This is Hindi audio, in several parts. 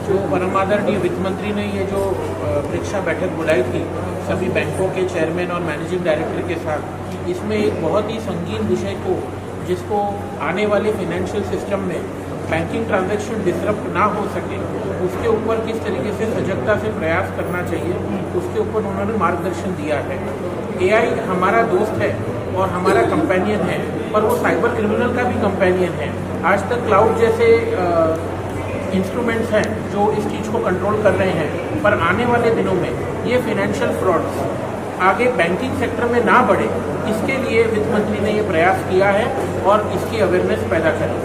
जो परमादरणीय वित्त मंत्री ने ये जो परीक्षा बैठक बुलाई थी सभी बैंकों के चेयरमैन और मैनेजिंग डायरेक्टर के साथ, इसमें एक बहुत ही संगीन विषय को, जिसको आने वाले फाइनेंशियल सिस्टम में बैंकिंग ट्रांजैक्शन डिसरप्ट ना हो सके, उसके ऊपर किस तरीके से सजगता से प्रयास करना चाहिए, उसके ऊपर उन्होंने मार्गदर्शन दिया है। एआई हमारा दोस्त है और हमारा कंपेनियन है, पर वो साइबर क्रिमिनल का भी कंपेनियन है। आज तक क्लाउड जैसे इंस्ट्रूमेंट्स हैं जो इस चीज़ को कंट्रोल कर रहे हैं, पर आने वाले दिनों में ये फाइनेंशियल फ्रॉड्स आगे बैंकिंग सेक्टर में ना बढ़े, इसके लिए वित्त मंत्री ने ये प्रयास किया है और इसकी अवेयरनेस पैदा करी।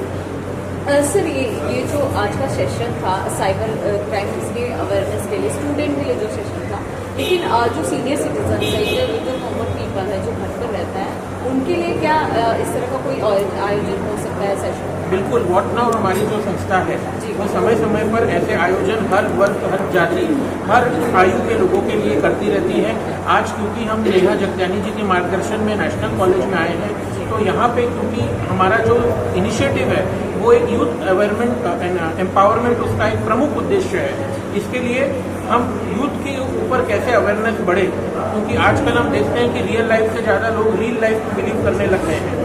सर ये जो आज का सेशन था साइबर क्राइम के अवेयरनेस के लिए, स्टूडेंट के लिए जो सेशन था, लेकिन जो सीनियर सिटीजन है, जो कॉमन पीपल है, जो घर पर रहता है, उनके लिए क्या इस तरह का कोई आयोजन हो सकता है सेशन? बिल्कुल, व्हाट नाउ हमारी जो संस्था है वो समय समय पर ऐसे आयोजन हर वर्ग, हर जाति, हर आयु के लोगों के लिए करती रहती है। आज क्योंकि हम नेहा जगत्यानी जी के मार्गदर्शन में नेशनल कॉलेज में आए हैं, तो यहाँ पे क्योंकि हमारा जो इनिशिएटिव है वो एक यूथ अवेयरमेंट एम्पावरमेंट, उसका एक प्रमुख उद्देश्य है। इसके लिए हम यूथ के ऊपर कैसे अवेयरनेस बढ़े, क्योंकि आजकल हम देखते हैं कि रियल लाइफ से ज़्यादा लोग रील लाइफ में बिलीव करने लग गए हैं।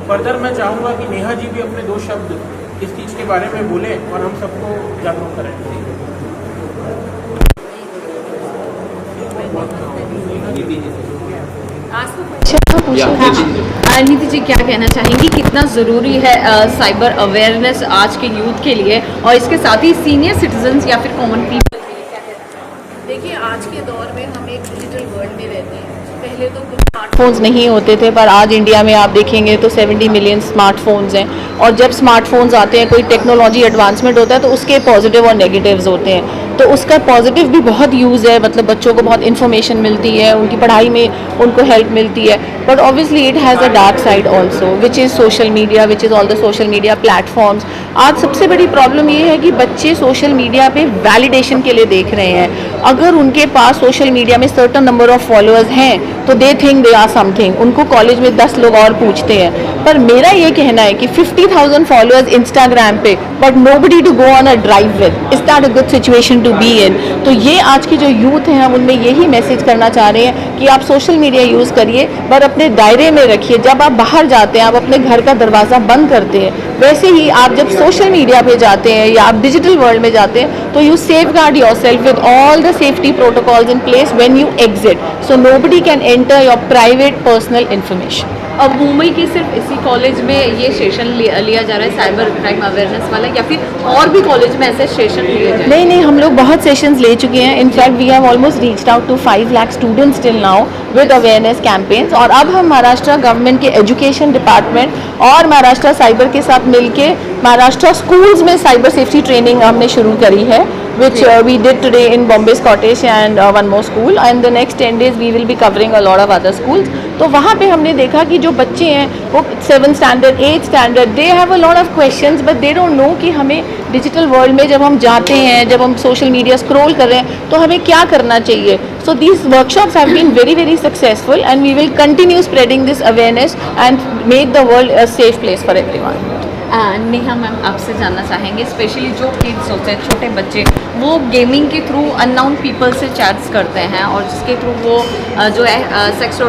फर्दर मैं चाहूँगा कि नेहा जी भी अपने 2 शब्द इस चीज़ के बारे में बोले और हम सबको जागरूक करें। नीति जी क्या कहना चाहेंगी, कितना ज़रूरी है साइबर अवेयरनेस आज के यूथ के लिए और इसके साथ ही सीनियर सिटीजन्स या फिर कॉमन पीपल के लिए क्या कहना चाहेंगे? देखिए, आज के दौर में हम एक डिजिटल वर्ल्ड में रहते हैं। पहले तो कुछ स्मार्टफोन्स नहीं होते थे, पर आज इंडिया में आप देखेंगे तो 70 मिलियन स्मार्टफोन्स हैं। और जब स्मार्टफोन्स आते हैं, कोई टेक्नोलॉजी एडवांसमेंट होता है, तो उसके पॉजिटिव और नेगेटिव्स होते हैं। तो उसका पॉजिटिव भी बहुत यूज़ है, मतलब बच्चों को बहुत इन्फॉर्मेशन मिलती है, उनकी पढ़ाई में उनको हेल्प मिलती है। But obviously it has a dark side also, which is social media, which is all the social media platforms. आज सबसे बड़ी प्रॉब्लम ये है कि बच्चे सोशल मीडिया पे वैलिडेशन के लिए देख रहे हैं। अगर उनके पास सोशल मीडिया में सर्टन नंबर ऑफ फॉलोअर्स हैं तो they think they are something, उनको कॉलेज में 10 लोग और पूछते हैं। पर मेरा ये कहना है कि 50,000 फॉलोअर्स इंस्टाग्राम पे, but nobody to go on a drive with, is that a good situation to be in? तो ये आज की जो यूथ है, हम उनमें यही मैसेज करना चाह रहे हैं कि आप सोशल मीडिया यूज़ करिए, पर अपने दायरे में रखिए। जब आप बाहर जाते हैं, आप अपने घर का दरवाज़ा बंद करते हैं, वैसे ही आप जब सोशल मीडिया पे जाते हैं या आप डिजिटल वर्ल्ड में जाते हैं, तो you safeguard yourself with all the safety protocols in place when you exit, so nobody can enter your private personal information. अब मुंबई के सिर्फ इसी कॉलेज में ये सेशन लिया जा रहा है साइबर क्राइम अवेयरनेस वाला, या फिर और भी कॉलेज में ऐसे सेशन लिए जाए? नहीं, हम लोग बहुत सेशंस ले चुके हैं। In fact we have almost reached out to 5 lakh students till now with awareness campaigns. और अब हम महाराष्ट्र गवर्नमेंट के एजुकेशन डिपार्टमेंट और महाराष्ट्र साइबर के साथ मिलके महाराष्ट्र स्कूल्स में साइबर सेफ्टी ट्रेनिंग हमने शुरू करी है, which we did today in Bombay Scottish and one more school, and the next 10 days we will be covering a lot of other schools. तो वहाँ पे हमने देखा कि जो बच्चे हैं वो 7th standard, 8th standard, they have a lot of questions but they don't know कि हमें डिजिटल वर्ल्ड में जब हम जाते हैं, जब हम सोशल मीडिया स्क्रॉल कर रहे हैं, तो हमें क्या करना चाहिए। So these workshops have been very successful and we will continue spreading this awareness and make the world a safe place for everyone. Neha ma'am, आपसे जानना चाहेंगे, स्पेशली जो किड्स होते हैं, छोटे बच्चे, वो गेमिंग के थ्रू अननोन पीपल से चैट्स करते हैं और जिसके थ्रू वो जो है सेक्स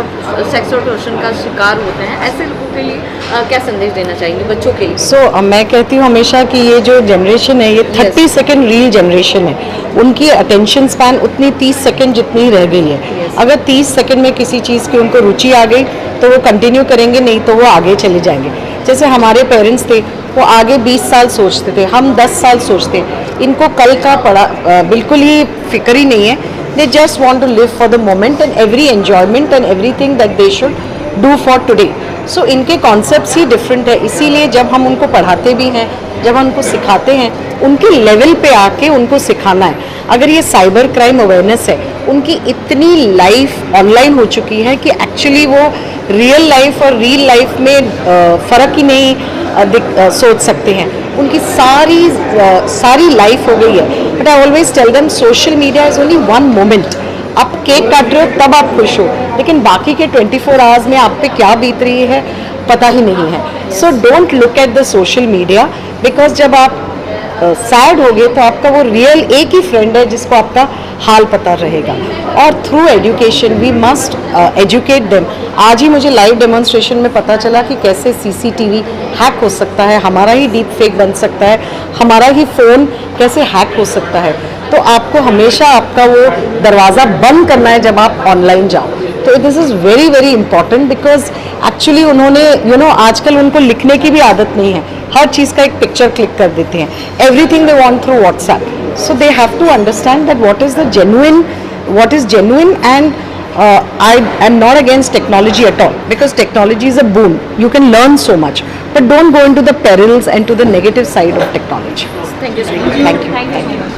एक्सटॉर्शन का शिकार होते हैं, ऐसे लोगों के लिए क्या संदेश देना चाहेंगे बच्चों के लिए? मैं कहती हूँ हमेशा कि ये जो जनरेशन है, ये 30 सेकेंड रील जनरेशन है। उनकी अटेंशन स्पैन उतनी 30 सेकेंड जितनी रह गई है। अगर 30 सेकेंड में किसी चीज़ की उनको रुचि आ गई तो वो कंटिन्यू करेंगे, नहीं तो वो आगे चले जाएंगे। जैसे हमारे पेरेंट्स थे, वो आगे 20 साल सोचते थे, हम 10 साल सोचते। इनको कल का पड़ा बिल्कुल ही फिक्र ही नहीं है। They just want to live for the moment and every enjoyment and everything that they should do for today. So इनके कॉन्सेप्ट्स ही डिफरेंट है। इसीलिए जब हम उनको पढ़ाते भी हैं, जब हम उनको सिखाते हैं, उनके लेवल पे आके उनको सिखाना है। अगर ये साइबर क्राइम अवेयरनेस है, उनकी इतनी लाइफ ऑनलाइन हो चुकी है कि एक्चुअली वो रियल लाइफ और रील लाइफ में फ़र्क ही नहीं सोच सकते हैं। उनकी सारी लाइफ हो गई है। But I always tell them social media is only one moment. आप केक काट रहे हो तब आप खुश हो, लेकिन बाकी के 24 आवर्स में आप पे क्या बीत रही है पता ही नहीं है। So don't look at the social media, because जब आप सैड होगे तो आपका वो रियल एक ही फ्रेंड है जिसको आपका हाल पता रहेगा। और through education we must educate them. आज ही मुझे लाइव डेमोन्स्ट्रेशन में पता चला कि कैसे सीसीटीवी हैक हो सकता है, हमारा ही डीप फेक बन सकता है, हमारा ही फ़ोन कैसे हैक हो सकता है। तो आपको हमेशा आपका वो दरवाज़ा बंद करना है जब आप ऑनलाइन जाओ। तो this is very very important because actually उन्होंने आजकल उनको लिखने की भी आदत नहीं है, हर चीज़ का एक पिक्चर क्लिक कर देते हैं, everything they want through WhatsApp. So they have to understand that what is genuine and I'm not against technology at all because technology is a boon. You can learn so much, but don't go into the perils and to the negative side of technology. Thank you so much. Thank you.